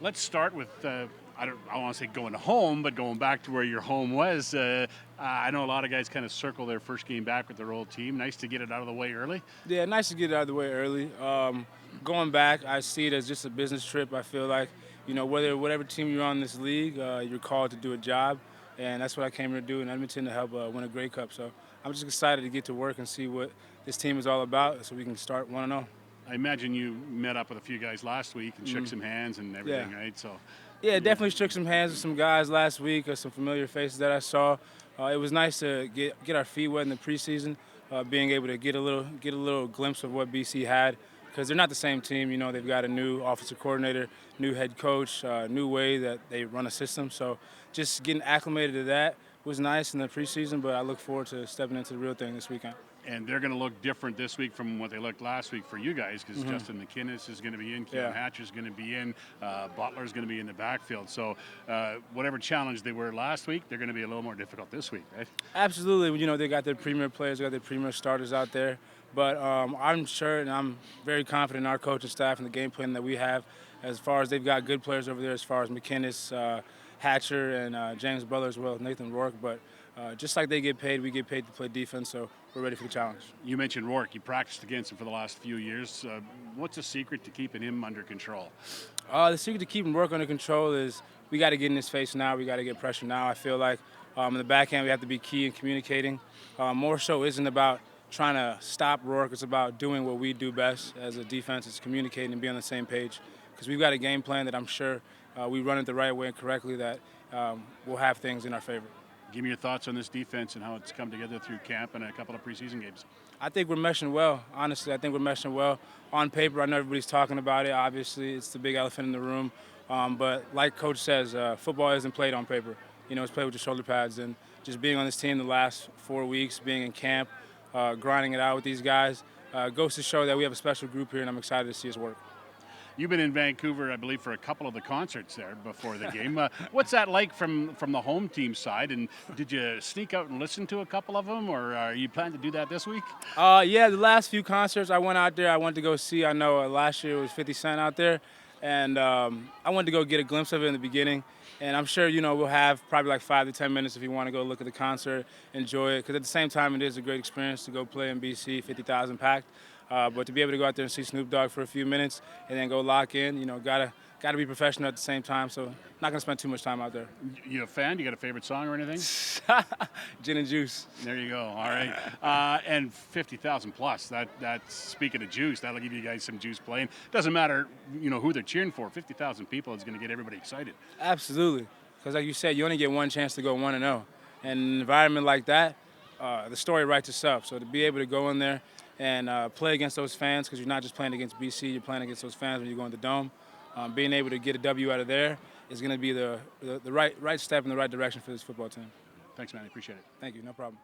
Let's start with, I want to say going home, but going back to where your home was. I know a lot of guys kind of circle their first game back with their old team. Nice to get it out of the way early. Yeah, nice to get it out of the way early. Going back, I see it as just a business trip. I feel like, whatever team you're on in this league, you're called to do a job, and that's what I came here to do in Edmonton to help win a Grey Cup. So I'm just excited to get to work and see what this team is all about, so we can start 1-0. I imagine you met up with a few guys last week and shook some hands and everything, Yeah. right? So, Yeah, definitely shook some hands with some guys last week, some familiar faces that I saw. It was nice to get our feet wet in the preseason, being able to get a little glimpse of what BC had, because they're not the same team. They've got a new offensive coordinator, new head coach, new way that they run a system. So just getting acclimated to that was nice in the preseason, but I look forward to stepping into the real thing this weekend. and they're going to look different this week from what they looked last week for you guys, because Justin McInnes is going to be in, Keon Yeah. Hatcher is going to be in, Butler is going to be in the backfield. So whatever challenge they were last week, they're going to be a little more difficult this week, right? Absolutely. They got their premier players, they got their premier starters out there. But I'm sure and I'm very confident in our coaching staff and the game plan that we have, as far as they've got good players over there, as far as McInnes, Hatcher, and James Butler as well, Nathan Rourke. But just like they get paid, we get paid to play defense, so we're ready for the challenge. You mentioned Rourke. You practiced against him for the last few years. What's the secret to keeping him under control? The secret to keeping Rourke under control is we got to get in his face now. We got to get pressure now. I feel like in the backhand we have to be key in communicating. More so isn't about trying to stop Rourke. It's about doing what we do best as a defense. It's communicating and being on the same page. Because we've got a game plan that I'm sure we run it the right way and correctly, that will have things in our favor. Give me your thoughts on this defense and how it's come together through camp and a couple of preseason games. I think we're meshing well. Honestly, I think we're meshing well. On paper, I know everybody's talking about it. Obviously, it's the big elephant in the room. But like Coach says, football isn't played on paper. It's played with your shoulder pads. And just being on this team the last 4 weeks, being in camp, grinding it out with these guys, goes to show that we have a special group here, and I'm excited to see us work. You've been in Vancouver, I believe, for a couple of the concerts there before the game. What's that like from the home team side? And did you sneak out and listen to a couple of them, or are you planning to do that this week? Yeah, the last few concerts I went out there, I went to go see. I know last year it was 50 Cent out there, and I wanted to go get a glimpse of it in the beginning. And I'm sure, we'll have probably like 5 to 10 minutes if you want to go look at the concert, enjoy it. Because at the same time, it is a great experience to go play in BC, 50,000 packed. But to be able to go out there and see Snoop Dogg for a few minutes and then go lock in, gotta be professional at the same time. So not gonna spend too much time out there. You a fan? You got a favorite song or anything? Gin and juice. There you go. All right. And 50,000 plus. That's speaking of juice. That'll give you guys some juice playing. Doesn't matter, who they're cheering for. 50,000 people is going to get everybody excited. Absolutely. Because like you said, you only get one chance to go 1-0. And in an environment like that, the story writes itself. So to be able to go in there and play against those fans, because you're not just playing against BC, you're playing against those fans when you go in the Dome. Being able to get a W out of there is going to be the right step in the right direction for this football team. Thanks, man. I appreciate it. Thank you. No problem.